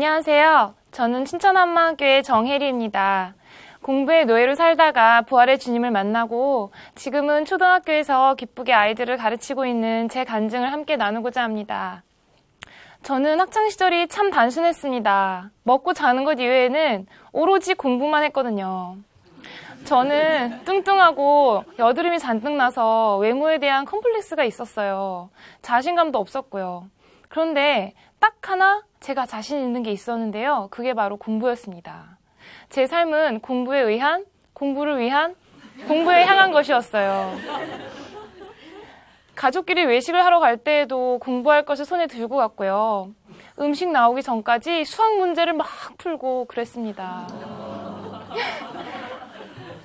안녕하세요. 저는 춘천한마교회 정혜리입니다. 공부의 노예로 살다가 부활의 주님을 만나고 지금은 초등학교에서 기쁘게 아이들을 가르치고 있는 제 간증을 함께 나누고자 합니다. 저는 학창시절이 참 단순했습니다. 먹고 자는 것 이외에는 오로지 공부만 했거든요. 저는 뚱뚱하고 여드름이 잔뜩 나서 외모에 대한 컴플렉스가 있었어요. 자신감도 없었고요. 그런데 딱 하나 제가 자신 있는 게 있었는데요. 그게 바로 공부였습니다. 제 삶은 공부를 위한, 공부에 향한 것이었어요. 가족끼리 외식을 하러 갈 때에도 공부할 것을 손에 들고 갔고요. 음식 나오기 전까지 수학 문제를 막 풀고 그랬습니다.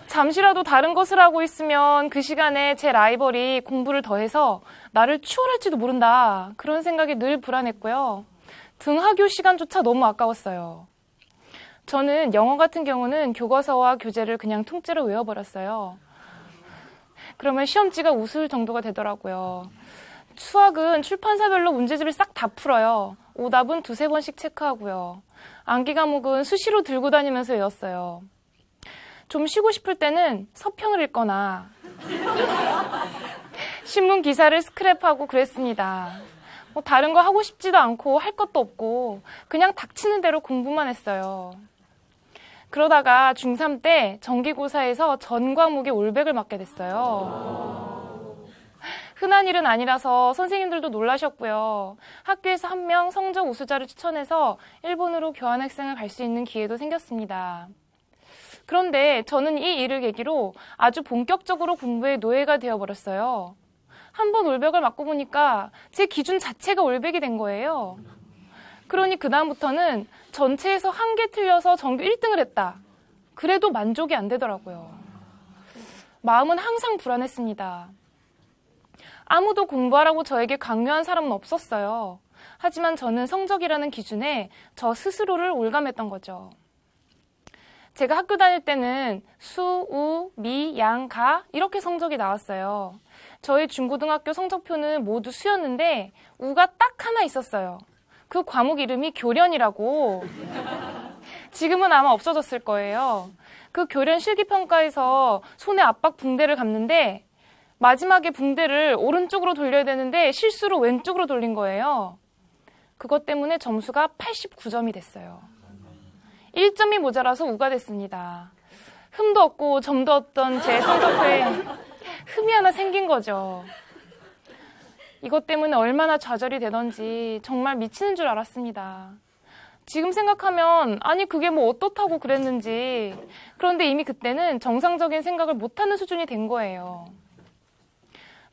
잠시라도 다른 것을 하고 있으면 그 시간에 제 라이벌이 공부를 더해서 나를 추월할지도 모른다. 그런 생각이 늘 불안했고요. 등하교 시간조차 너무 아까웠어요. 저는 영어 같은 경우는 교과서와 교재를 그냥 통째로 외워버렸어요. 그러면 시험지가 웃을 정도가 되더라고요. 수학은 출판사별로 문제집을 싹 다 풀어요. 오답은 두세 번씩 체크하고요. 암기 과목은 수시로 들고 다니면서 외웠어요. 좀 쉬고 싶을 때는 서평을 읽거나 신문 기사를 스크랩하고 그랬습니다. 다른 거 하고 싶지도 않고 할 것도 없고 그냥 닥치는 대로 공부만 했어요. 그러다가 중3 때 정기고사에서 전 과목에 올백을 맞게 됐어요. 흔한 일은 아니라서 선생님들도 놀라셨고요. 학교에서 한 명 성적 우수자를 추천해서 일본으로 교환학생을 갈 수 있는 기회도 생겼습니다. 그런데 저는 이 일을 계기로 아주 본격적으로 공부의 노예가 되어버렸어요. 한 번 올백을 맞고 보니까 제 기준 자체가 올백이 된 거예요. 그러니 그다음부터는 전체에서 한 개 틀려서 전교 1등을 했다. 그래도 만족이 안 되더라고요. 마음은 항상 불안했습니다. 아무도 공부하라고 저에게 강요한 사람은 없었어요. 하지만 저는 성적이라는 기준에 저 스스로를 올감했던 거죠. 제가 학교 다닐 때는 수, 우, 미, 양, 가 이렇게 성적이 나왔어요. 저희 중고등학교 성적표는 모두 수였는데 우가 딱 하나 있었어요. 그 과목 이름이 교련이라고. 지금은 아마 없어졌을 거예요. 그 교련 실기평가에서 손에 압박 붕대를 감는데 마지막에 붕대를 오른쪽으로 돌려야 되는데 실수로 왼쪽으로 돌린 거예요. 그것 때문에 점수가 89점이 됐어요. 1점이 모자라서 우가 됐습니다. 흠도 없고 점도 없던 제 성적표에 흠이 하나 생긴 거죠. 이것 때문에 얼마나 좌절이 되던지 정말 미치는 줄 알았습니다. 지금 생각하면 아니 그게 뭐 어떻다고 그랬는지. 그런데 이미 그때는 정상적인 생각을 못하는 수준이 된 거예요.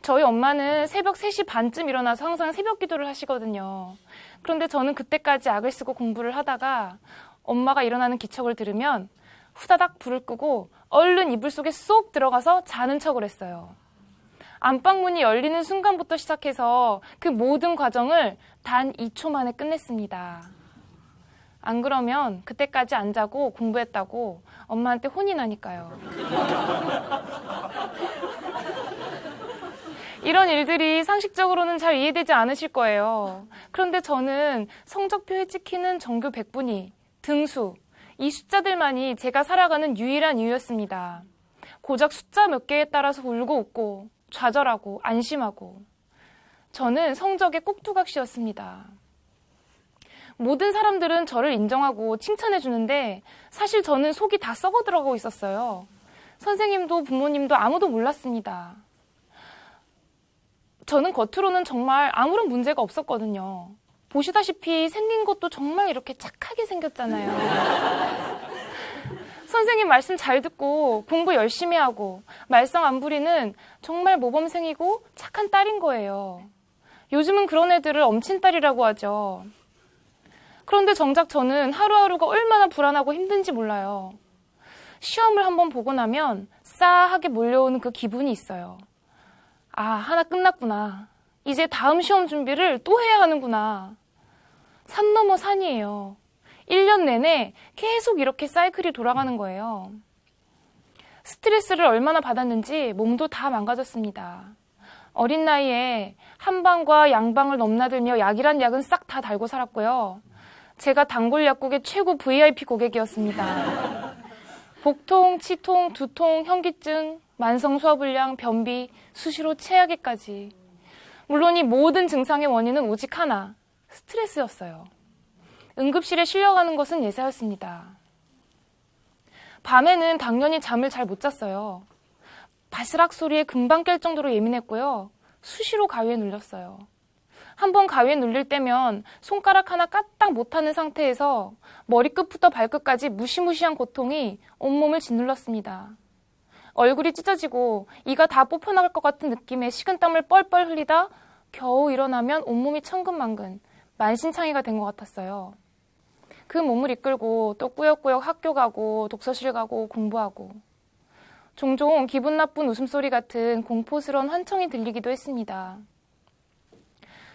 저희 엄마는 새벽 3시 반쯤 일어나서 항상 새벽 기도를 하시거든요. 그런데 저는 그때까지 악을 쓰고 공부를 하다가 엄마가 일어나는 기척을 들으면 후다닥 불을 끄고 얼른 이불 속에 쏙 들어가서 자는 척을 했어요. 안방문이 열리는 순간부터 시작해서 그 모든 과정을 단 2초 만에 끝냈습니다. 안 그러면 그때까지 안 자고 공부했다고 엄마한테 혼이 나니까요. 이런 일들이 상식적으로는 잘 이해되지 않으실 거예요. 그런데 저는 성적표에 찍히는 전교 100분위, 등수, 이 숫자들만이 제가 살아가는 유일한 이유였습니다. 고작 숫자 몇 개에 따라서 울고 웃고 좌절하고 안심하고 저는 성적의 꼭두각시였습니다. 모든 사람들은 저를 인정하고 칭찬해 주는데 사실 저는 속이 다 썩어 들어가고 있었어요. 선생님도 부모님도 아무도 몰랐습니다. 저는 겉으로는 정말 아무런 문제가 없었거든요. 보시다시피 생긴 것도 정말 이렇게 착하게 생겼잖아요. 선생님 말씀 잘 듣고 공부 열심히 하고 말썽 안 부리는 정말 모범생이고 착한 딸인 거예요. 요즘은 그런 애들을 엄친딸이라고 하죠. 그런데 정작 저는 하루하루가 얼마나 불안하고 힘든지 몰라요. 시험을 한번 보고 나면 싸하게 몰려오는 그 기분이 있어요. 아, 하나 끝났구나. 이제 다음 시험 준비를 또 해야 하는구나. 산 넘어 산이에요. 1년 내내 계속 이렇게 사이클이 돌아가는 거예요. 스트레스를 얼마나 받았는지 몸도 다 망가졌습니다. 어린 나이에 한방과 양방을 넘나들며 약이란 약은 싹 다 달고 살았고요. 제가 단골 약국의 최고 VIP 고객이었습니다. 복통, 치통, 두통, 현기증, 만성 소화불량, 변비, 수시로 체하기까지. 물론 이 모든 증상의 원인은 오직 하나, 스트레스였어요. 응급실에 실려가는 것은 예사였습니다. 밤에는 당연히 잠을 잘 못 잤어요. 바스락 소리에 금방 깰 정도로 예민했고요. 수시로 가위에 눌렸어요. 한번 가위에 눌릴 때면 손가락 하나 까딱 못하는 상태에서 머리끝부터 발끝까지 무시무시한 고통이 온몸을 짓눌렀습니다. 얼굴이 찢어지고 이가 다 뽑혀나갈 것 같은 느낌에 식은땀을 뻘뻘 흘리다 겨우 일어나면 온몸이 천근만근, 만신창이가 된 것 같았어요. 그 몸을 이끌고 또 꾸역꾸역 학교 가고 독서실 가고 공부하고 종종 기분 나쁜 웃음소리 같은 공포스러운 환청이 들리기도 했습니다.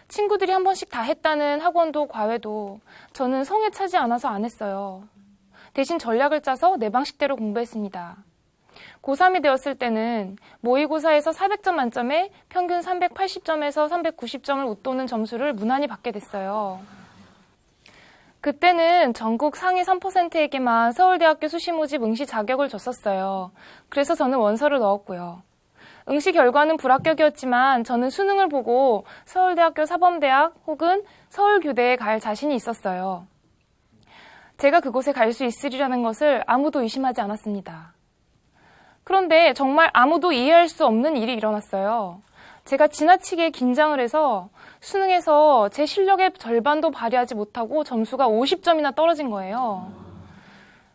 친구들이 한 번씩 다 했다는 학원도 과외도 저는 성에 차지 않아서 안 했어요. 대신 전략을 짜서 내 방식대로 공부했습니다. 고3이 되었을 때는 모의고사에서 400점 만점에 평균 380점에서 390점을 웃도는 점수를 무난히 받게 됐어요. 그때는 전국 상위 3%에게만 서울대학교 수시 모집 응시 자격을 줬었어요. 그래서 저는 원서를 넣었고요. 응시 결과는 불합격이었지만 저는 수능을 보고 서울대학교 사범대학 혹은 서울교대에 갈 자신이 있었어요. 제가 그곳에 갈 수 있으리라는 것을 아무도 의심하지 않았습니다. 그런데 정말 아무도 이해할 수 없는 일이 일어났어요. 제가 지나치게 긴장을 해서 수능에서 제 실력의 절반도 발휘하지 못하고 점수가 50점이나 떨어진 거예요.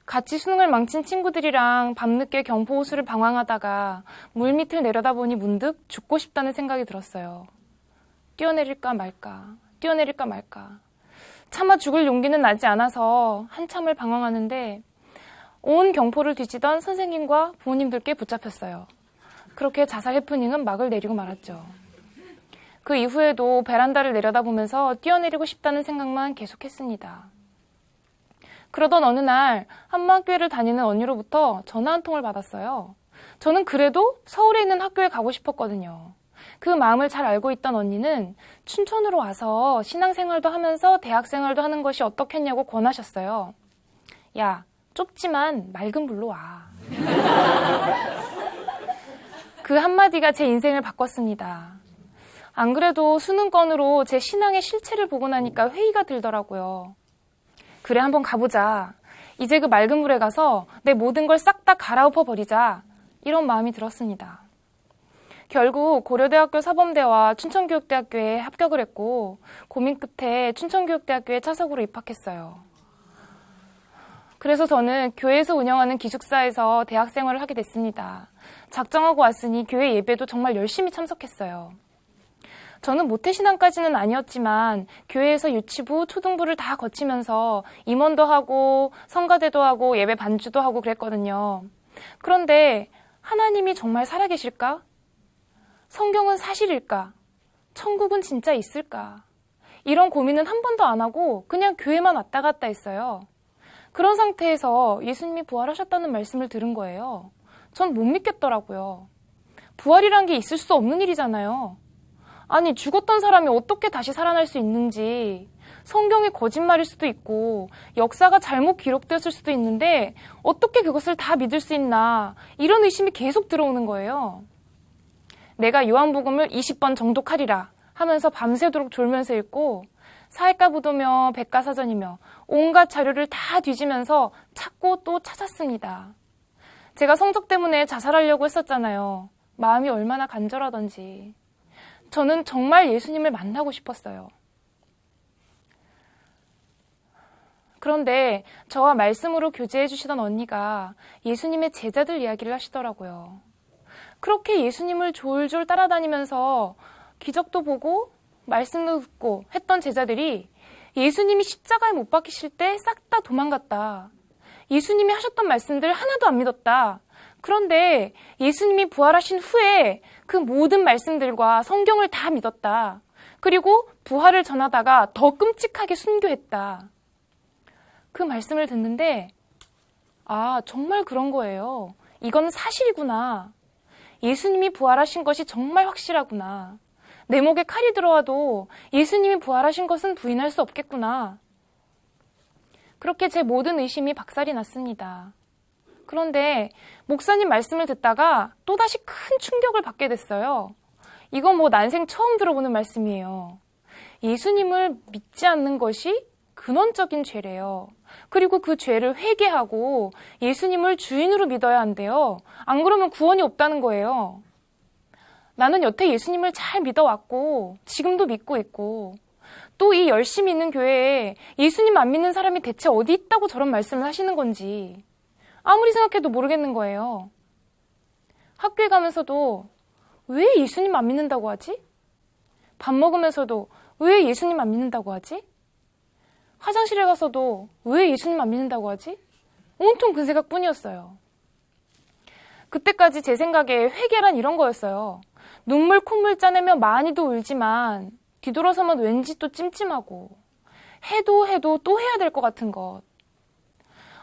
같이 수능을 망친 친구들이랑 밤늦게 경포호수를 방황하다가 물밑을 내려다보니 문득 죽고 싶다는 생각이 들었어요. 뛰어내릴까 말까, 뛰어내릴까 말까. 차마 죽을 용기는 나지 않아서 한참을 방황하는데 온 경포를 뒤지던 선생님과 부모님들께 붙잡혔어요. 그렇게 자살 해프닝은 막을 내리고 말았죠. 그 이후에도 베란다를 내려다보면서 뛰어내리고 싶다는 생각만 계속했습니다. 그러던 어느 날 한문학교를 다니는 언니로부터 전화 한 통을 받았어요. 저는 그래도 서울에 있는 학교에 가고 싶었거든요. 그 마음을 잘 알고 있던 언니는 춘천으로 와서 신앙생활도 하면서 대학생활도 하는 것이 어떻겠냐고 권하셨어요. 야, 좁지만 맑은 물로 와. 그 한마디가 제 인생을 바꿨습니다. 안 그래도 수능권으로 제 신앙의 실체를 보고 나니까 회의가 들더라고요. 그래, 한번 가보자. 이제 그 맑은 물에 가서 내 모든 걸 싹 다 갈아엎어 버리자. 이런 마음이 들었습니다. 결국 고려대학교 사범대와 춘천교육대학교에 합격을 했고 고민 끝에 춘천교육대학교에 차석으로 입학했어요. 그래서 저는 교회에서 운영하는 기숙사에서 대학생활을 하게 됐습니다. 작정하고 왔으니 교회 예배도 정말 열심히 참석했어요. 저는 모태신앙까지는 아니었지만 교회에서 유치부, 초등부를 다 거치면서 임원도 하고 성가대도 하고 예배 반주도 하고 그랬거든요. 그런데 하나님이 정말 살아계실까? 성경은 사실일까? 천국은 진짜 있을까? 이런 고민은 한 번도 안 하고 그냥 교회만 왔다 갔다 했어요. 그런 상태에서 예수님이 부활하셨다는 말씀을 들은 거예요. 전 못 믿겠더라고요. 부활이란 게 있을 수 없는 일이잖아요. 아니, 죽었던 사람이 어떻게 다시 살아날 수 있는지, 성경이 거짓말일 수도 있고 역사가 잘못 기록되었을 수도 있는데 어떻게 그것을 다 믿을 수 있나, 이런 의심이 계속 들어오는 거예요. 내가 요한복음을 20번 정독하리라 하면서 밤새도록 졸면서 읽고 사회과부도며 백과사전이며 온갖 자료를 다 뒤지면서 찾고 또 찾았습니다. 제가 성적 때문에 자살하려고 했었잖아요. 마음이 얼마나 간절하던지. 저는 정말 예수님을 만나고 싶었어요. 그런데 저와 말씀으로 교제해 주시던 언니가 예수님의 제자들 이야기를 하시더라고요. 그렇게 예수님을 졸졸 따라다니면서 기적도 보고 말씀도 듣고 했던 제자들이 예수님이 십자가에 못 박히실 때 싹 다 도망갔다. 예수님이 하셨던 말씀들 하나도 안 믿었다. 그런데 예수님이 부활하신 후에 그 모든 말씀들과 성경을 다 믿었다. 그리고 부활을 전하다가 더 끔찍하게 순교했다. 그 말씀을 듣는데 아, 정말 그런 거예요. 이건 사실이구나. 예수님이 부활하신 것이 정말 확실하구나. 내 목에 칼이 들어와도 예수님이 부활하신 것은 부인할 수 없겠구나. 그렇게 제 모든 의심이 박살이 났습니다. 그런데 목사님 말씀을 듣다가 또다시 큰 충격을 받게 됐어요. 이건 뭐 난생 처음 들어보는 말씀이에요. 예수님을 믿지 않는 것이 근원적인 죄래요. 그리고 그 죄를 회개하고 예수님을 주인으로 믿어야 한대요. 안 그러면 구원이 없다는 거예요. 나는 여태 예수님을 잘 믿어왔고 지금도 믿고 있고 또 이 열심히 있는 교회에 예수님 안 믿는 사람이 대체 어디 있다고 저런 말씀을 하시는 건지 아무리 생각해도 모르겠는 거예요. 학교에 가면서도 왜 예수님 안 믿는다고 하지? 밥 먹으면서도 왜 예수님 안 믿는다고 하지? 화장실에 가서도 왜 예수님 안 믿는다고 하지? 온통 그 생각뿐이었어요. 그때까지 제 생각에 회개란 이런 거였어요. 눈물 콧물 짜내며 많이도 울지만 뒤돌아서면 왠지 또 찜찜하고 해도 또 해야 될 것 같은 것.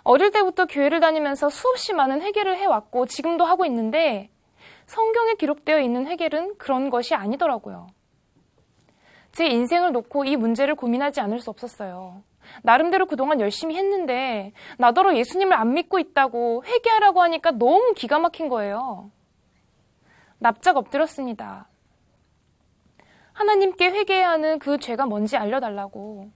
어릴 때부터 교회를 다니면서 수없이 많은 회개를 해왔고 지금도 하고 있는데 성경에 기록되어 있는 회개는 그런 것이 아니더라고요. 제 인생을 놓고 이 문제를 고민하지 않을 수 없었어요. 나름대로 그동안 열심히 했는데 나더러 예수님을 안 믿고 있다고 회개하라고 하니까 너무 기가 막힌 거예요. 납작 엎드렸습니다. 하나님께 회개해야 하는 그 죄가 뭔지 알려달라고,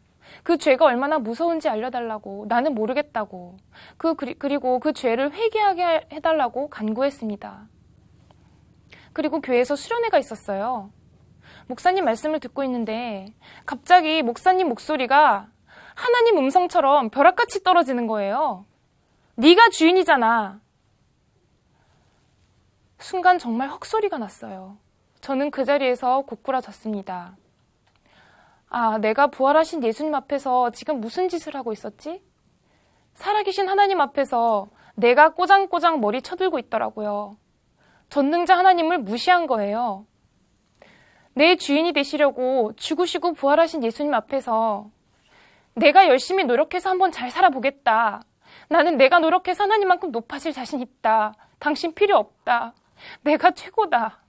그 죄가 얼마나 무서운지 알려달라고, 나는 모르겠다고, 그리고 그 죄를 회개하게 해달라고 간구했습니다. 그리고 교회에서 수련회가 있었어요. 목사님 말씀을 듣고 있는데 갑자기 목사님 목소리가 하나님 음성처럼 벼락같이 떨어지는 거예요. 네가 주인이잖아. 순간 정말 헉소리가 났어요. 저는 그 자리에서 고꾸라졌습니다. 아, 내가 부활하신 예수님 앞에서 지금 무슨 짓을 하고 있었지? 살아계신 하나님 앞에서 내가 꼬장꼬장 머리 쳐들고 있더라고요. 전능자 하나님을 무시한 거예요. 내 주인이 되시려고 죽으시고 부활하신 예수님 앞에서 내가 열심히 노력해서 한번 잘 살아보겠다. 나는 내가 노력해서 하나님만큼 높아질 자신 있다. 당신 필요 없다. 내가 최고다.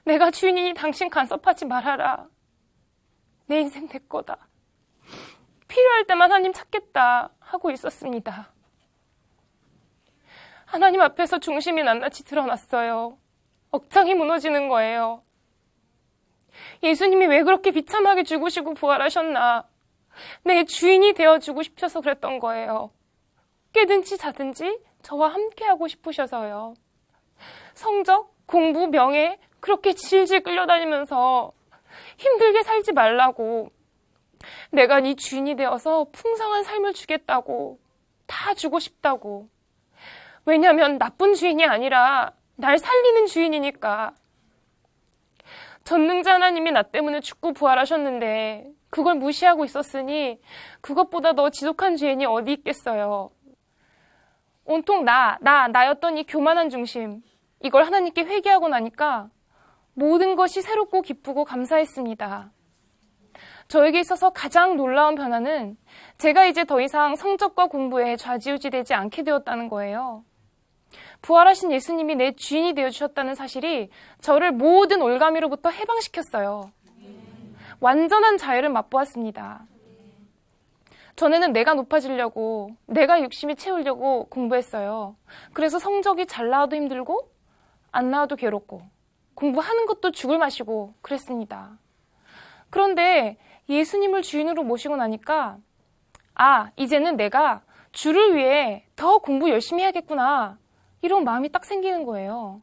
내가 주인이니 당신 간섭하지 말아라. 내 인생 내 거다. 필요할 때만 하나님 찾겠다 하고 있었습니다. 하나님 앞에서 중심이 낱낱이 드러났어요. 억장이 무너지는 거예요. 예수님이 왜 그렇게 비참하게 죽으시고 부활하셨나. 내 주인이 되어주고 싶어서 그랬던 거예요. 깨든지 자든지 저와 함께하고 싶으셔서요. 성적, 공부, 명예 그렇게 질질 끌려다니면서 힘들게 살지 말라고, 내가 네 주인이 되어서 풍성한 삶을 주겠다고, 다 주고 싶다고. 왜냐면 나쁜 주인이 아니라 날 살리는 주인이니까. 전능자 하나님이 나 때문에 죽고 부활하셨는데 그걸 무시하고 있었으니 그것보다 더 지독한 죄인이 어디 있겠어요. 온통 나였던 이 교만한 중심, 이걸 하나님께 회개하고 나니까 모든 것이 새롭고 기쁘고 감사했습니다. 저에게 있어서 가장 놀라운 변화는 제가 이제 더 이상 성적과 공부에 좌지우지되지 않게 되었다는 거예요. 부활하신 예수님이 내 주인이 되어주셨다는 사실이 저를 모든 올가미로부터 해방시켰어요. 완전한 자유를 맛보았습니다. 전에는 내가 높아지려고, 내가 욕심이 채우려고 공부했어요. 그래서 성적이 잘 나와도 힘들고 안 나와도 괴롭고 공부하는 것도 죽을 맛이고 그랬습니다. 그런데 예수님을 주인으로 모시고 나니까 이제는 내가 주를 위해 더 공부 열심히 해야겠구나, 이런 마음이 딱 생기는 거예요.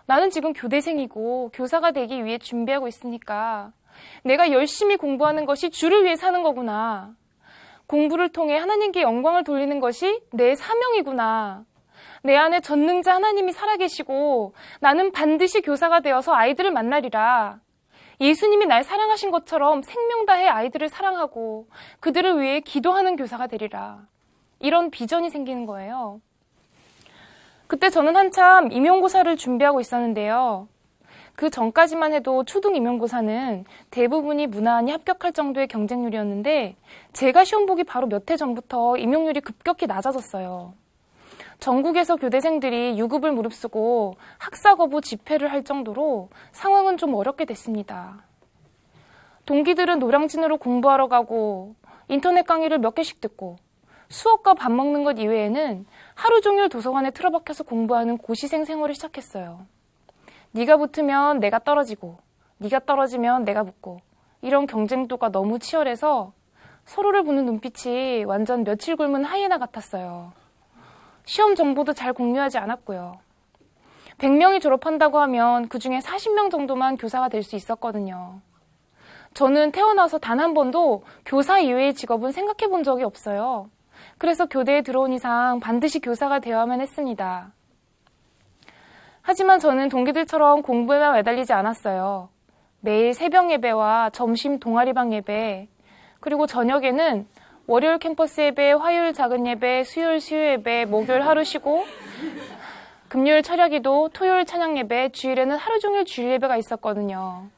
나는 지금 교대생이고 교사가 되기 위해 준비하고 있으니까 내가 열심히 공부하는 것이 주를 위해 사는 거구나. 공부를 통해 하나님께 영광을 돌리는 것이 내 사명이구나. 내 안에 전능자 하나님이 살아계시고 나는 반드시 교사가 되어서 아이들을 만나리라. 예수님이 날 사랑하신 것처럼 생명 다해 아이들을 사랑하고 그들을 위해 기도하는 교사가 되리라. 이런 비전이 생기는 거예요. 그때 저는 한참 임용고사를 준비하고 있었는데요. 그 전까지만 해도 초등 임용고사는 대부분이 무난히 합격할 정도의 경쟁률이었는데 제가 시험 보기 바로 몇 해 전부터 임용률이 급격히 낮아졌어요. 전국에서 교대생들이 유급을 무릅쓰고 학사 거부 집회를 할 정도로 상황은 좀 어렵게 됐습니다. 동기들은 노량진으로 공부하러 가고 인터넷 강의를 몇 개씩 듣고 수업과 밥 먹는 것 이외에는 하루 종일 도서관에 틀어박혀서 공부하는 고시생 생활을 시작했어요. 네가 붙으면 내가 떨어지고 네가 떨어지면 내가 붙고 이런 경쟁도가 너무 치열해서 서로를 보는 눈빛이 완전 며칠 굶은 하이에나 같았어요. 시험 정보도 잘 공유하지 않았고요. 100명이 졸업한다고 하면 그중에 40명 정도만 교사가 될 수 있었거든요. 저는 태어나서 단 한 번도 교사 이외의 직업은 생각해 본 적이 없어요. 그래서 교대에 들어온 이상 반드시 교사가 되어야만 했습니다. 하지만 저는 동기들처럼 공부에만 매달리지 않았어요. 매일 새벽 예배와 점심 동아리방 예배, 그리고 저녁에는 월요일 캠퍼스 예배, 화요일 작은 예배, 수요일 수요 예배, 목요일 하루 쉬고 금요일 철야기도, 토요일 찬양 예배, 주일에는 하루 종일 주일 예배가 있었거든요.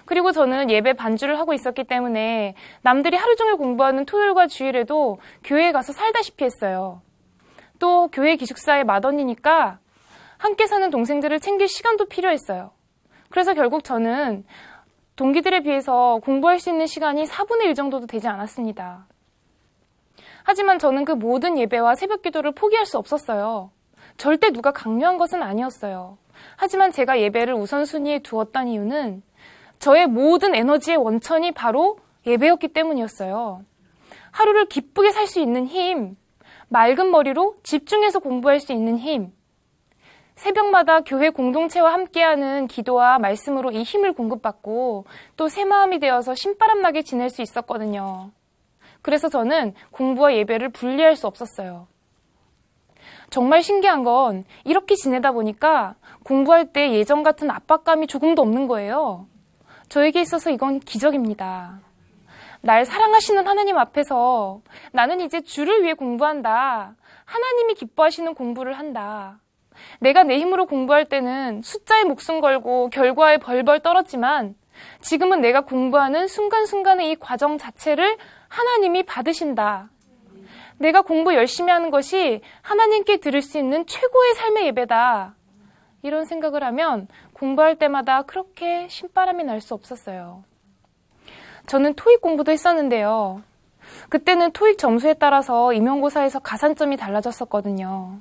그리고 저는 예배 반주를 하고 있었기 때문에 남들이 하루 종일 공부하는 토요일과 주일에도 교회에 가서 살다시피 했어요. 또 교회 기숙사의 맏언니니까 함께 사는 동생들을 챙길 시간도 필요했어요. 그래서 결국 저는 동기들에 비해서 공부할 수 있는 시간이 4분의 1 정도도 되지 않았습니다. 하지만 저는 그 모든 예배와 새벽 기도를 포기할 수 없었어요. 절대 누가 강요한 것은 아니었어요. 하지만 제가 예배를 우선순위에 두었던 이유는 저의 모든 에너지의 원천이 바로 예배였기 때문이었어요. 하루를 기쁘게 살 수 있는 힘, 맑은 머리로 집중해서 공부할 수 있는 힘, 새벽마다 교회 공동체와 함께하는 기도와 말씀으로 이 힘을 공급받고 또 새 마음이 되어서 신바람나게 지낼 수 있었거든요. 그래서 저는 공부와 예배를 분리할 수 없었어요. 정말 신기한 건 이렇게 지내다 보니까 공부할 때 예전 같은 압박감이 조금도 없는 거예요. 저에게 있어서 이건 기적입니다. 날 사랑하시는 하나님 앞에서 나는 이제 주를 위해 공부한다. 하나님이 기뻐하시는 공부를 한다. 내가 내 힘으로 공부할 때는 숫자에 목숨 걸고 결과에 벌벌 떨었지만 지금은 내가 공부하는 순간순간의 이 과정 자체를 하나님이 받으신다. 내가 공부 열심히 하는 것이 하나님께 드릴 수 있는 최고의 삶의 예배다. 이런 생각을 하면 공부할 때마다 그렇게 신바람이 날 수 없었어요. 저는 토익 공부도 했었는데요. 그때는 토익 점수에 따라서 임용고사에서 가산점이 달라졌었거든요.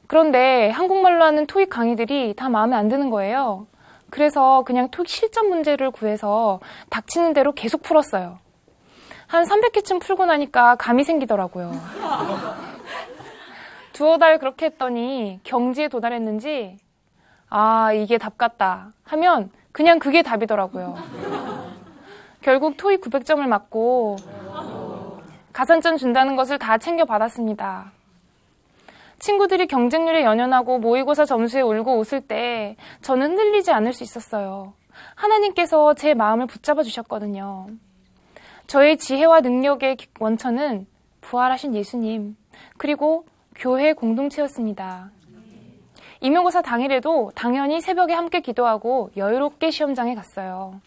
그런데 한국말로 하는 토익 강의들이 다 마음에 안 드는 거예요. 그래서 그냥 토익 실전 문제를 구해서 닥치는 대로 계속 풀었어요. 한 300개쯤 풀고 나니까 감이 생기더라고요. 두어 달 그렇게 했더니 경지에 도달했는지 아, 이게 답 같다 하면 그냥 그게 답이더라고요. 결국 토익 900점을 맞고 가산점 준다는 것을 다 챙겨받았습니다. 친구들이 경쟁률에 연연하고 모의고사 점수에 울고 웃을 때 저는 흔들리지 않을 수 있었어요. 하나님께서 제 마음을 붙잡아 주셨거든요. 저의 지혜와 능력의 원천은 부활하신 예수님, 그리고 교회 공동체였습니다. 임용고사 당일에도 당연히 새벽에 함께 기도하고 여유롭게 시험장에 갔어요.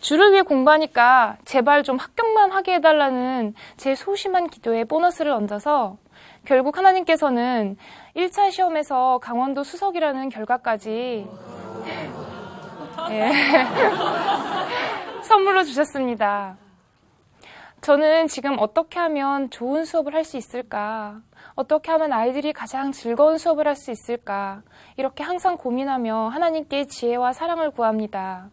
주를 위해 공부하니까 제발 좀 합격만 하게 해달라는 제 소심한 기도에 보너스를 얹어서 결국 하나님께서는 1차 시험에서 강원도 수석이라는 결과까지 선물로 주셨습니다. 저는 지금 어떻게 하면 좋은 수업을 할 수 있을까? 어떻게 하면 아이들이 가장 즐거운 수업을 할 수 있을까? 이렇게 항상 고민하며 하나님께 지혜와 사랑을 구합니다.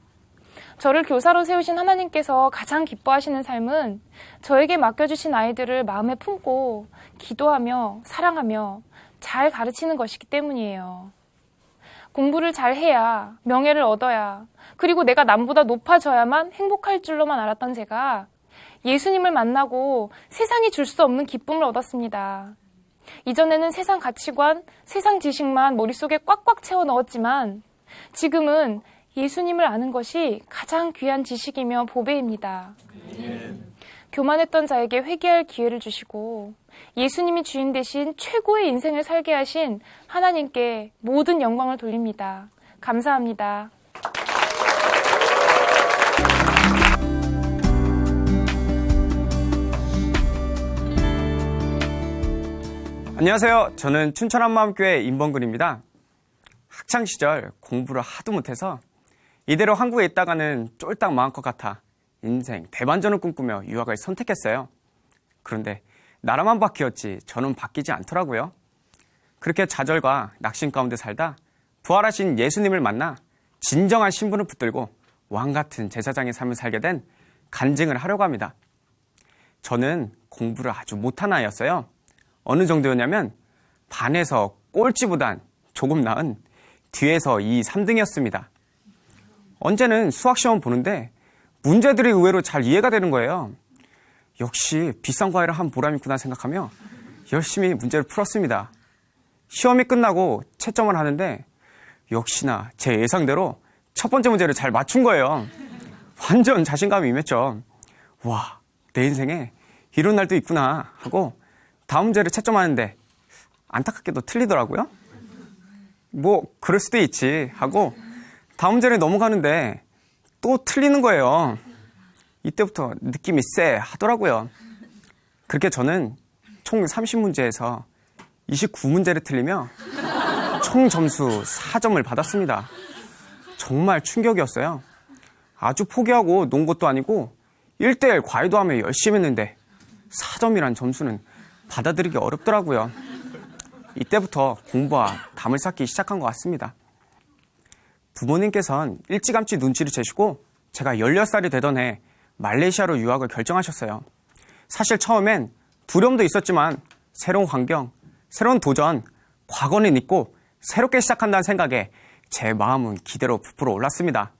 저를 교사로 세우신 하나님께서 가장 기뻐하시는 삶은 저에게 맡겨주신 아이들을 마음에 품고 기도하며 사랑하며 잘 가르치는 것이기 때문이에요. 공부를 잘 해야 명예를 얻어야 그리고 내가 남보다 높아져야만 행복할 줄로만 알았던 제가 예수님을 만나고 세상이 줄 수 없는 기쁨을 얻었습니다. 이전에는 세상 가치관, 세상 지식만 머릿속에 꽉꽉 채워 넣었지만 지금은 예수님을 아는 것이 가장 귀한 지식이며 보배입니다. 교만했던 자에게 회개할 기회를 주시고 예수님이 주인 대신 최고의 인생을 살게 하신 하나님께 모든 영광을 돌립니다. 감사합니다. 안녕하세요. 저는 춘천한마음교회 임범근입니다. 학창시절 공부를 하도 못해서 이대로 한국에 있다가는 쫄딱 망할 것 같아 인생 대반전을 꿈꾸며 유학을 선택했어요. 그런데 나라만 바뀌었지 저는 바뀌지 않더라고요. 그렇게 좌절과 낙심 가운데 살다 부활하신 예수님을 만나 진정한 신분을 붙들고 왕같은 제사장의 삶을 살게 된 간증을 하려고 합니다. 저는 공부를 아주 못한 아이였어요. 어느 정도였냐면 반에서 꼴찌보단 조금 나은 뒤에서 2, 3등이었습니다. 언제는 수학시험 보는데 문제들이 의외로 잘 이해가 되는 거예요. 역시 비싼 과외를 한 보람이 있구나 생각하며 열심히 문제를 풀었습니다. 시험이 끝나고 채점을 하는데 역시나 제 예상대로 첫 번째 문제를 잘 맞춘 거예요. 완전 자신감이 임했죠. 와, 내 인생에 이런 날도 있구나 하고 다음 문제를 채점하는데 안타깝게도 틀리더라고요. 뭐 그럴 수도 있지 하고 다음 문제를 넘어가는데 또 틀리는 거예요. 이때부터 느낌이 쎄 하더라고요. 그렇게 저는 총 30문제에서 29문제를 틀리며 총 점수 4점을 받았습니다. 정말 충격이었어요. 아주 포기하고 논 것도 아니고 1대1 과외도 하며 열심히 했는데 4점이란 점수는 받아들이기 어렵더라고요. 이때부터 공부와 담을 쌓기 시작한 것 같습니다. 부모님께서는 일찌감치 눈치를 채시고 제가 16살이 되던 해 말레이시아로 유학을 결정하셨어요. 사실 처음엔 두려움도 있었지만 새로운 환경, 새로운 도전, 과거는 잊고 새롭게 시작한다는 생각에 제 마음은 기대로 부풀어 올랐습니다.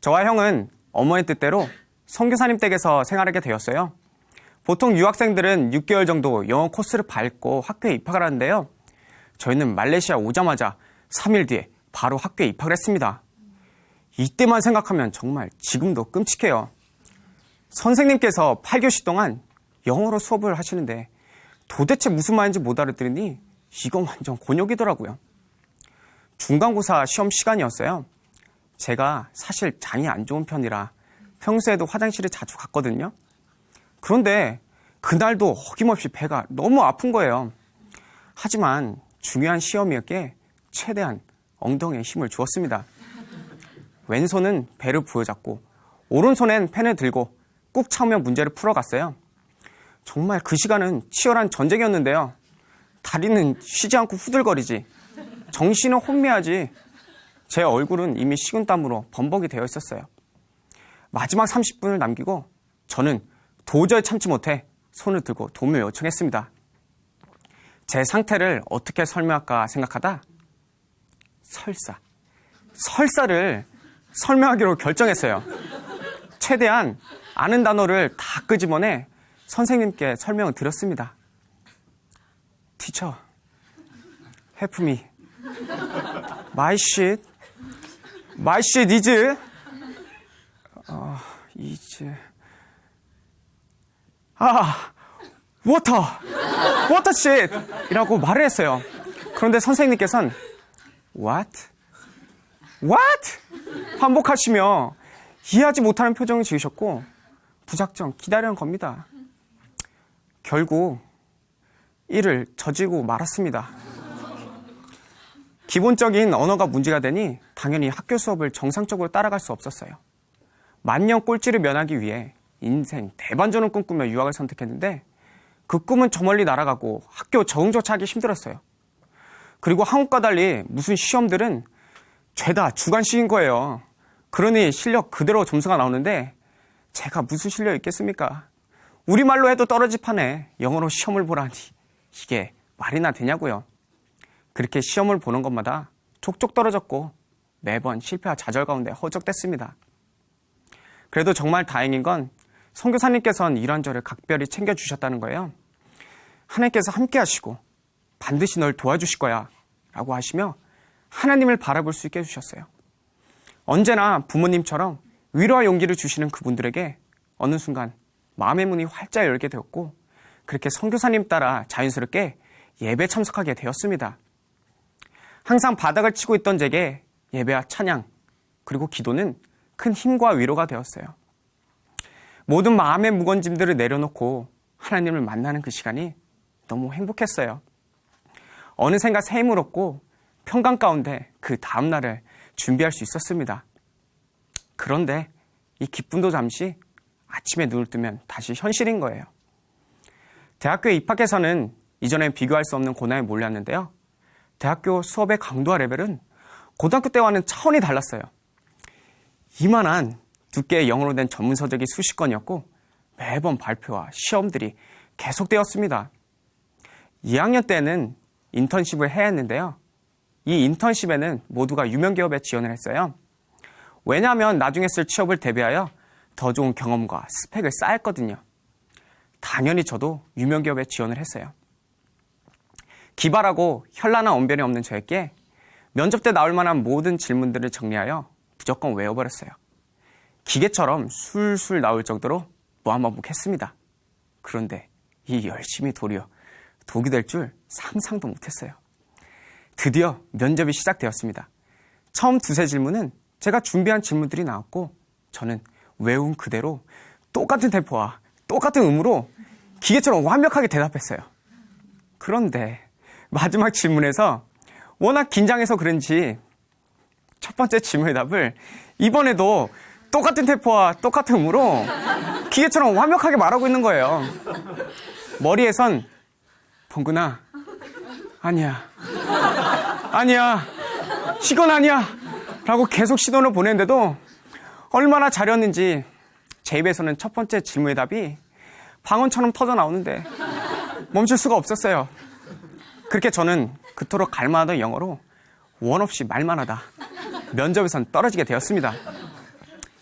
저와 형은 어머니 뜻대로 선교사님 댁에서 생활하게 되었어요. 보통 유학생들은 6개월 정도 영어 코스를 밟고 학교에 입학을 하는데요. 저희는 말레이시아 오자마자 3일 뒤에 바로 학교에 입학을 했습니다. 이때만 생각하면 정말 지금도 끔찍해요. 선생님께서 8교시 동안 영어로 수업을 하시는데 도대체 무슨 말인지 못 알아들으니 이건 완전 곤욕이더라고요. 중간고사 시험 시간이었어요. 제가 사실 장이 안 좋은 편이라 평소에도 화장실을 자주 갔거든요. 그런데 그날도 어김없이 배가 너무 아픈 거예요. 하지만 중요한 시험이었기에 최대한 엉덩이에 힘을 주었습니다. 왼손은 배를 부여잡고 오른손엔 펜을 들고 꾹 참으며 문제를 풀어갔어요. 정말 그 시간은 치열한 전쟁이었는데요. 다리는 쉬지 않고 후들거리지, 정신은 혼미하지, 제 얼굴은 이미 식은땀으로 범벅이 되어 있었어요. 마지막 30분을 남기고 저는 도저히 참지 못해 손을 들고 도움을 요청했습니다. 제 상태를 어떻게 설명할까 생각하다 설사를 설명하기로 결정했어요. 최대한 아는 단어를 다 끄집어내 선생님께 설명을 드렸습니다. Teacher, help me. My shit is water shit 이라고 말을 했어요. 그런데 선생님께서는 What? 반복하시며 이해하지 못하는 표정을 지으셨고 부작정 기다리는 겁니다. 결국 이를 저지르고 말았습니다. 기본적인 언어가 문제가 되니 당연히 학교 수업을 정상적으로 따라갈 수 없었어요. 만년 꼴찌를 면하기 위해 인생 대반전을 꿈꾸며 유학을 선택했는데 그 꿈은 저 멀리 날아가고 학교 적응조차 하기 힘들었어요. 그리고 한국과 달리 무슨 시험들은 죄다 주관식인 거예요. 그러니 실력 그대로 점수가 나오는데 제가 무슨 실력이 있겠습니까? 우리말로 해도 떨어질 판에 영어로 시험을 보라니 이게 말이나 되냐고요. 그렇게 시험을 보는 것마다 족족 떨어졌고 매번 실패와 좌절 가운데 허적됐습니다. 그래도 정말 다행인 건 선교사님께서는 이런 저를 각별히 챙겨주셨다는 거예요. 하나님께서 함께 하시고 반드시 널 도와주실 거야 라고 하시며 하나님을 바라볼 수 있게 해주셨어요. 언제나 부모님처럼 위로와 용기를 주시는 그분들에게 어느 순간 마음의 문이 활짝 열게 되었고 그렇게 선교사님 따라 자연스럽게 예배 참석하게 되었습니다. 항상 바닥을 치고 있던 제게 예배와 찬양 그리고 기도는 큰 힘과 위로가 되었어요. 모든 마음의 무거운 짐들을 내려놓고 하나님을 만나는 그 시간이 너무 행복했어요. 어느샌가 새 힘을 얻고 평강 가운데 그 다음날을 준비할 수 있었습니다. 그런데 이 기쁨도 잠시 아침에 눈을 뜨면 다시 현실인 거예요. 대학교에 입학해서는 이전엔 비교할 수 없는 고난에 몰렸는데요. 대학교 수업의 강도와 레벨은 고등학교 때와는 차원이 달랐어요. 이만한 두께의 영어로 된 전문 서적이 수십 건이었고 매번 발표와 시험들이 계속되었습니다. 2학년 때는 인턴십을 해야 했는데요. 이 인턴십에는 모두가 유명 기업에 지원을 했어요. 왜냐하면 나중에 쓸 취업을 대비하여 더 좋은 경험과 스펙을 쌓았거든요. 당연히 저도 유명 기업에 지원을 했어요. 기발하고 현란한 언변이 없는 저에게 면접 때 나올 만한 모든 질문들을 정리하여 무조건 외워버렸어요. 기계처럼 술술 나올 정도로 무한반복했습니다. 그런데 이 열심히 도리어 독이 될 줄 상상도 못했어요. 드디어 면접이 시작되었습니다. 처음 두세 질문은 제가 준비한 질문들이 나왔고 저는 외운 그대로 똑같은 템포와 똑같은 음으로 기계처럼 완벽하게 대답했어요. 그런데 마지막 질문에서 워낙 긴장해서 그런지 첫 번째 질문의 답을 이번에도 똑같은 템포와 똑같은 음으로 기계처럼 완벽하게 말하고 있는 거예요. 머리에선 봉근아, 아니야, 이건 아니야 라고 계속 시도를 보냈는데도 얼마나 잘했는지 제 입에서는 첫 번째 질문의 답이 방언처럼 터져 나오는데 멈출 수가 없었어요. 그렇게 저는 그토록 갈망하던 영어로 원 없이 말만 하다 면접에선 떨어지게 되었습니다.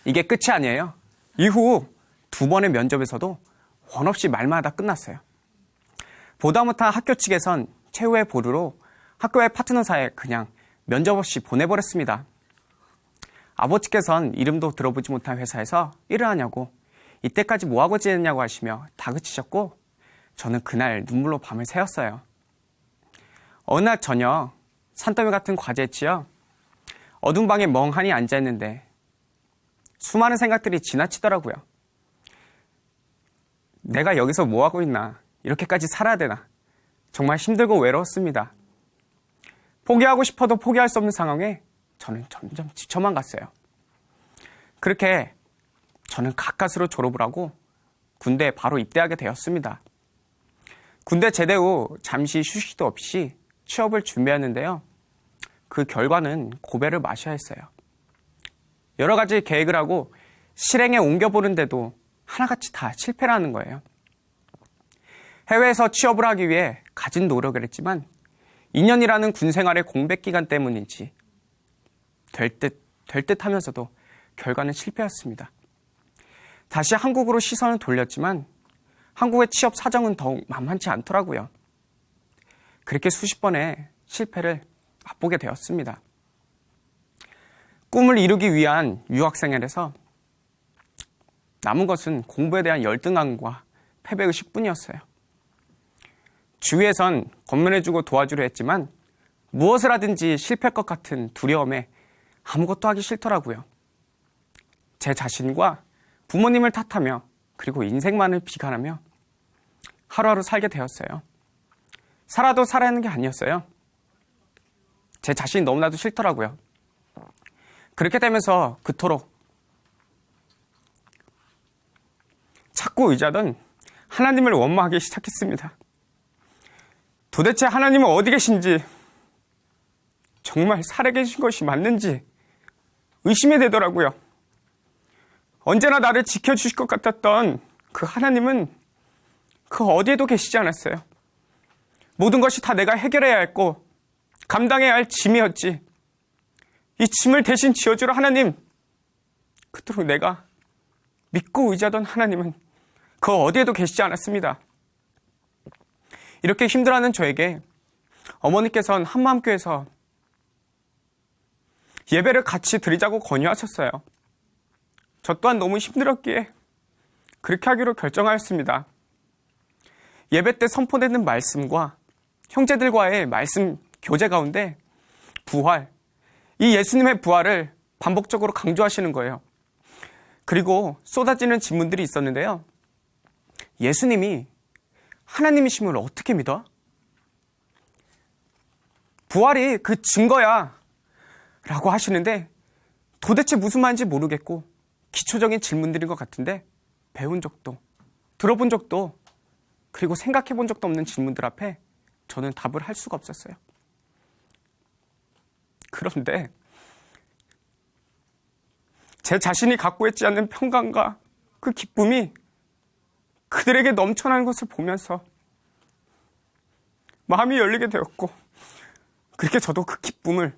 이게 끝이 아니에요. 이후 두 번의 면접에서도 원 없이 말만 하다 끝났어요. 보다 못한 학교 측에선 최후의 보루로 학교의 파트너사에 그냥 면접 없이 보내버렸습니다. 아버지께선 이름도 들어보지 못한 회사에서 일을 하냐고 이때까지 뭐하고 지냈냐고 하시며 다그치셨고 저는 그날 눈물로 밤을 새웠어요. 어느 날 저녁 산더미 같은 과제에 치여 어두운 방에 멍하니 앉아있는데 수많은 생각들이 지나치더라고요. 내가 여기서 뭐하고 있나, 이렇게까지 살아야 되나, 정말 힘들고 외로웠습니다. 포기하고 싶어도 포기할 수 없는 상황에 저는 점점 지쳐만 갔어요. 그렇게 저는 가까스로 졸업을 하고 군대에 바로 입대하게 되었습니다. 군대 제대 후 잠시 휴식도 없이 취업을 준비했는데요. 그 결과는 고배를 마셔야 했어요. 여러 가지 계획을 하고 실행에 옮겨보는데도 하나같이 다 실패를 하는 거예요. 해외에서 취업을 하기 위해 가진 노력을 했지만 2년이라는 군 생활의 공백 기간 때문인지 될 듯 하면서도 결과는 실패였습니다. 다시 한국으로 시선을 돌렸지만 한국의 취업 사정은 더욱 만만치 않더라고요. 그렇게 수십 번의 실패를 맛보게 되었습니다. 꿈을 이루기 위한 유학생활에서 남은 것은 공부에 대한 열등감과 패배의식뿐이었어요. 주위에선 권면해주고 도와주려 했지만 무엇을 하든지 실패할 것 같은 두려움에 아무것도 하기 싫더라고요. 제 자신과 부모님을 탓하며 그리고 인생만을 비관하며 하루하루 살게 되었어요. 살아도 살아야 하는 게 아니었어요. 제 자신이 너무나도 싫더라고요. 그렇게 되면서 그토록 자꾸 의지하던 하나님을 원망하기 시작했습니다. 도대체 하나님은 어디 계신지, 정말 살아계신 것이 맞는지 의심이 되더라고요. 언제나 나를 지켜주실 것 같았던 그 하나님은 그 어디에도 계시지 않았어요. 모든 것이 다 내가 해결해야 했고 감당해야 할 짐이었지. 이 짐을 대신 지어주라 하나님. 그토록 내가 믿고 의지하던 하나님은 그 어디에도 계시지 않았습니다. 이렇게 힘들어하는 저에게 어머니께서는 한마음교회에서 예배를 같이 드리자고 권유하셨어요. 저 또한 너무 힘들었기에 그렇게 하기로 결정하였습니다. 예배 때 선포되는 말씀과 형제들과의 말씀 교제 가운데 부활, 이 예수님의 부활을 반복적으로 강조하시는 거예요. 그리고 쏟아지는 질문들이 있었는데요. 예수님이 하나님이심을 어떻게 믿어? 부활이 그 증거야 라고 하시는데 도대체 무슨 말인지 모르겠고 기초적인 질문들인 것 같은데 배운 적도 들어본 적도 그리고 생각해 본 적도 없는 질문들 앞에 저는 답을 할 수가 없었어요. 그런데 제 자신이 갖고 있지 않는 평강과 그 기쁨이 그들에게 넘쳐나는 것을 보면서 마음이 열리게 되었고, 그렇게 저도 그 기쁨을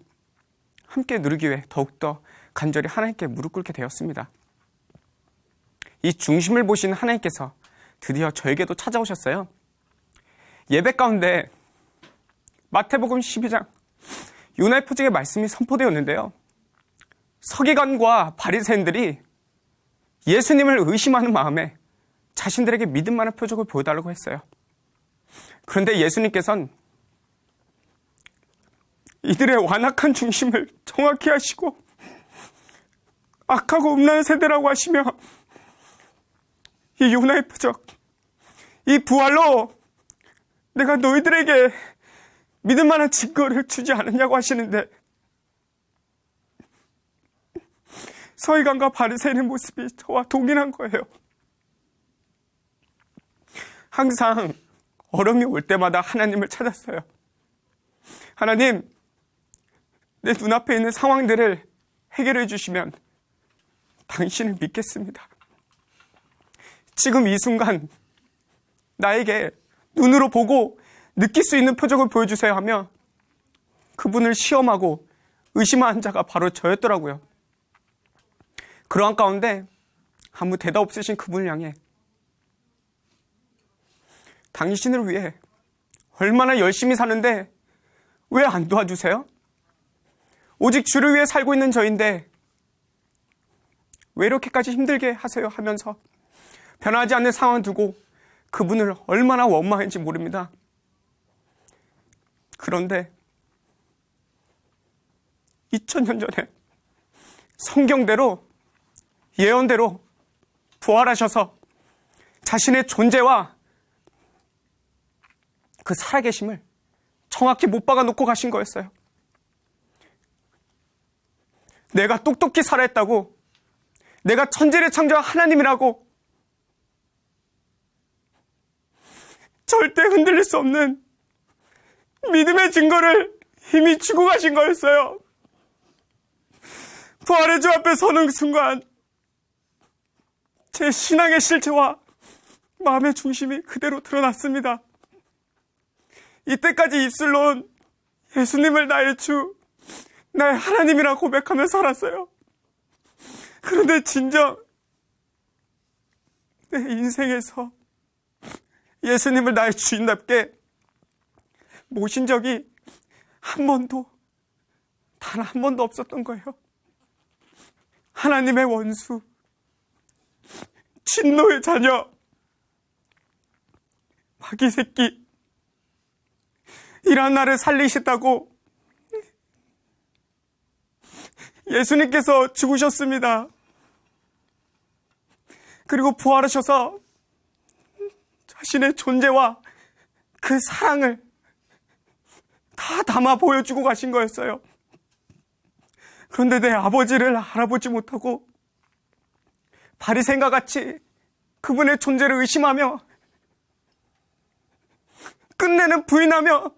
함께 누리기 위해 더욱더 간절히 하나님께 무릎 꿇게 되었습니다. 이 중심을 보신 하나님께서 드디어 저에게도 찾아오셨어요. 예배 가운데 마태복음 12장 요나의 표적의 말씀이 선포되었는데요. 서기관과 바리새인들이 예수님을 의심하는 마음에 자신들에게 믿음 많은 표적을 보여달라고 했어요. 그런데 예수님께서는 이들의 완악한 중심을 정확히 하시고 악하고 음란한 세대라고 하시며 이 요나의 표적, 이 부활로 내가 너희들에게 믿을 만한 증거를 주지 않았냐고 하시는데, 서기관과 바리새인의 모습이 저와 동일한 거예요. 항상 어려움이 올 때마다 하나님을 찾았어요. 하나님, 내 눈앞에 있는 상황들을 해결해 주시면 당신을 믿겠습니다. 지금 이 순간 나에게 눈으로 보고 느낄 수 있는 표적을 보여주세요 하며 그분을 시험하고 의심한 자가 바로 저였더라고요. 그러한 가운데 아무 대답 없으신 그분을 향해 당신을 위해 얼마나 열심히 사는데 왜 안 도와주세요? 오직 주를 위해 살고 있는 저인데 왜 이렇게까지 힘들게 하세요? 하면서 변하지 않는 상황을 두고 그분을 얼마나 원망했는지 모릅니다. 그런데 2000년 전에 성경대로 예언대로 부활하셔서 자신의 존재와 그 살아계심을 정확히 못 박아놓고 가신 거였어요. 내가 똑똑히 살아했다고, 내가 천지를 창조한 하나님이라고 절대 흔들릴 수 없는 믿음의 증거를 이미 주고 가신 거였어요. 부활의 주 앞에 서는 순간 제 신앙의 실체와 마음의 중심이 그대로 드러났습니다. 이때까지 입술로는 예수님을 나의 주, 나의 하나님이라 고백하며 살았어요. 그런데 진정 내 인생에서 예수님을 나의 주인답게 모신 적이 한 번도, 단 한 번도 없었던 거예요. 하나님의 원수, 진노의 자녀, 마귀 새끼, 이런 나를 살리셨다고 예수님께서 죽으셨습니다. 그리고 부활하셔서 자신의 존재와 그 사랑을 다 담아 보여주고 가신 거였어요. 그런데 내 아버지를 알아보지 못하고 바리새인과 같이 그분의 존재를 의심하며 끝내는 부인하며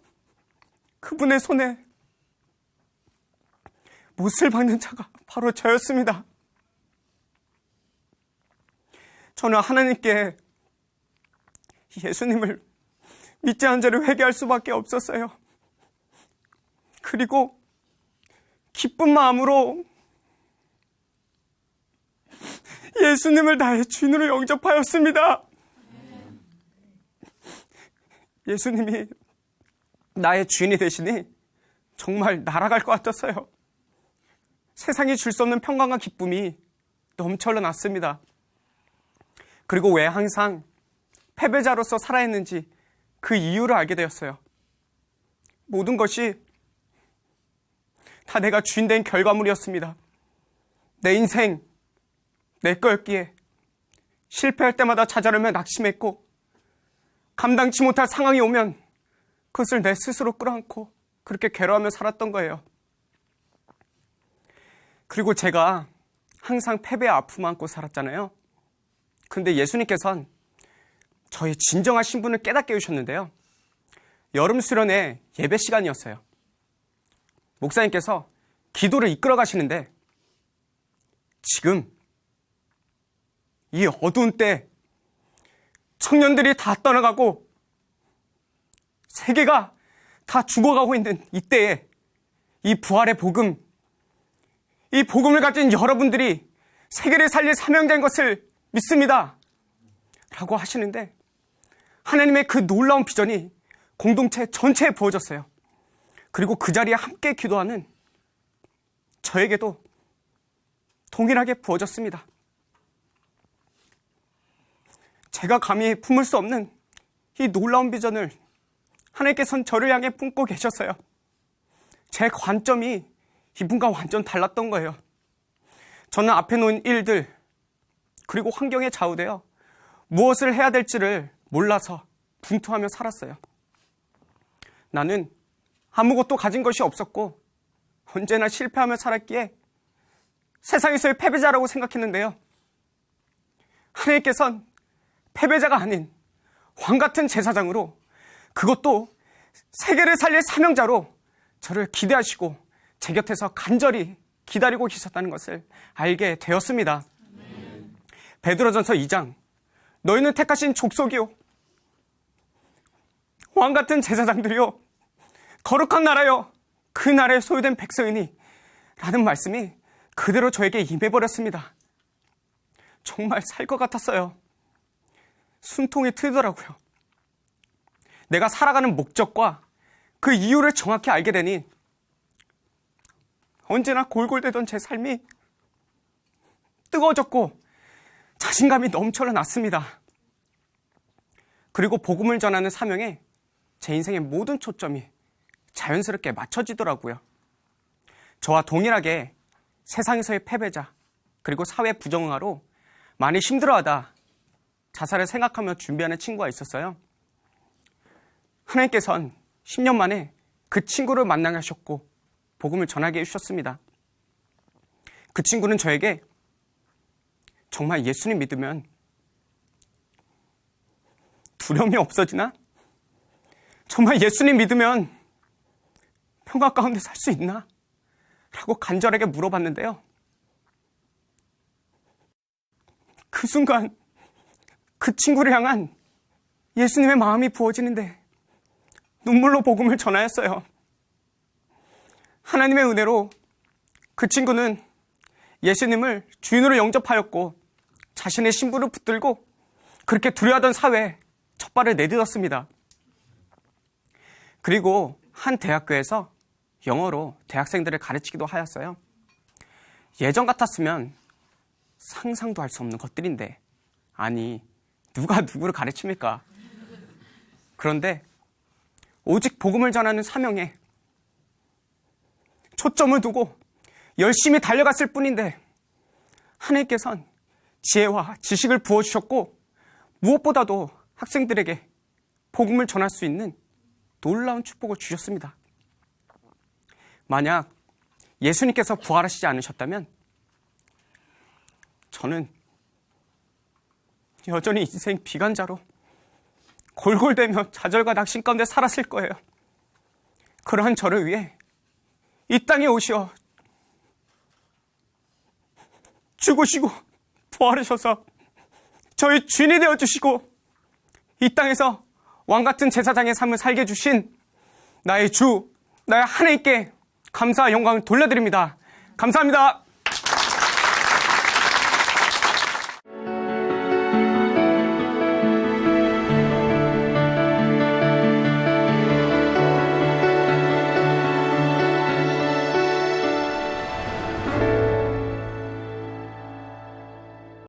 그분의 손에 못을 박는 자가 바로 저였습니다. 저는 하나님께 예수님을 믿지 않은 자를 회개할 수밖에 없었어요. 그리고 기쁜 마음으로 예수님을 나의 주인으로 영접하였습니다. 예수님이 나의 주인이 되시니 정말 날아갈 것 같았어요. 세상이 줄 수 없는 평강과 기쁨이 넘쳐 흘러났습니다. 그리고 왜 항상 패배자로서 살아있는지 그 이유를 알게 되었어요. 모든 것이 다 내가 주인 된 결과물이었습니다. 내 인생 내 거였기에 실패할 때마다 좌절하며 낙심했고, 감당치 못할 상황이 오면 그것을 내 스스로 끌어안고 그렇게 괴로워하며 살았던 거예요. 그리고 제가 항상 패배와 아픔을 안고 살았잖아요. 근데 예수님께서는 저의 진정한 신분을 깨닫게 해주셨는데요. 여름 수련회 예배 시간이었어요. 목사님께서 기도를 이끌어 가시는데 지금 이 어두운 때 청년들이 다 떠나가고 세계가 다 죽어가고 있는 이때에 이 부활의 복음, 이 복음을 가진 여러분들이 세계를 살릴 사명자인 것을 믿습니다. 라고 하시는데 하나님의 그 놀라운 비전이 공동체 전체에 부어졌어요. 그리고 그 자리에 함께 기도하는 저에게도 동일하게 부어졌습니다. 제가 감히 품을 수 없는 이 놀라운 비전을 하나님께서는 저를 향해 품고 계셨어요. 제 관점이 이분과 완전 달랐던 거예요. 저는 앞에 놓인 일들 그리고 환경에 좌우되어 무엇을 해야 될지를 몰라서 분투하며 살았어요. 나는 아무것도 가진 것이 없었고 언제나 실패하며 살았기에 세상에서의 패배자라고 생각했는데요. 하나님께서는 패배자가 아닌 왕같은 제사장으로, 그것도 세계를 살릴 사명자로 저를 기대하시고 제 곁에서 간절히 기다리고 계셨다는 것을 알게 되었습니다. 베드로전서 2장, 너희는 택하신 족속이요 왕같은 제사장들이요 거룩한 나라요 그 나라에 소유된 백성이니 라는 말씀이 그대로 저에게 임해버렸습니다. 정말 살 것 같았어요. 숨통이 트이더라고요. 내가 살아가는 목적과 그 이유를 정확히 알게 되니 언제나 골골대던 제 삶이 뜨거워졌고 자신감이 넘쳐났습니다. 그리고 복음을 전하는 사명에 제 인생의 모든 초점이 자연스럽게 맞춰지더라고요. 저와 동일하게 세상에서의 패배자 그리고 사회 부정응하로 많이 힘들어하다 자살을 생각하며 준비하는 친구가 있었어요. 하나님께서는 10년 만에 그 친구를 만나게 하셨고 복음을 전하게 해주셨습니다. 그 친구는 저에게 정말 예수님 믿으면 두려움이 없어지나? 정말 예수님 믿으면 평화 가운데 살 수 있나? 라고 간절하게 물어봤는데요. 그 순간 그 친구를 향한 예수님의 마음이 부어지는데 눈물로 복음을 전하였어요. 하나님의 은혜로 그 친구는 예수님을 주인으로 영접하였고 자신의 신분을 붙들고 그렇게 두려워하던 사회에 첫 발을 내딛었습니다. 그리고 한 대학교에서 영어로 대학생들을 가르치기도 하였어요. 예전 같았으면 상상도 할 수 없는 것들인데, 아니 누가 누구를 가르칩니까? 그런데 오직 복음을 전하는 사명에 초점을 두고 열심히 달려갔을 뿐인데 하나님께서는 지혜와 지식을 부어주셨고 무엇보다도 학생들에게 복음을 전할 수 있는 놀라운 축복을 주셨습니다. 만약 예수님께서 부활하시지 않으셨다면 저는 여전히 인생 비관자로 골골대며 좌절과 낙심 가운데 살았을 거예요. 그러한 저를 위해 이 땅에 오시어 죽으시고 부활하셔서 저희 주인이 되어주시고 이 땅에서 왕같은 제사장의 삶을 살게 해주신 나의 주, 나의 하나님께 감사와 영광을 돌려드립니다. 감사합니다.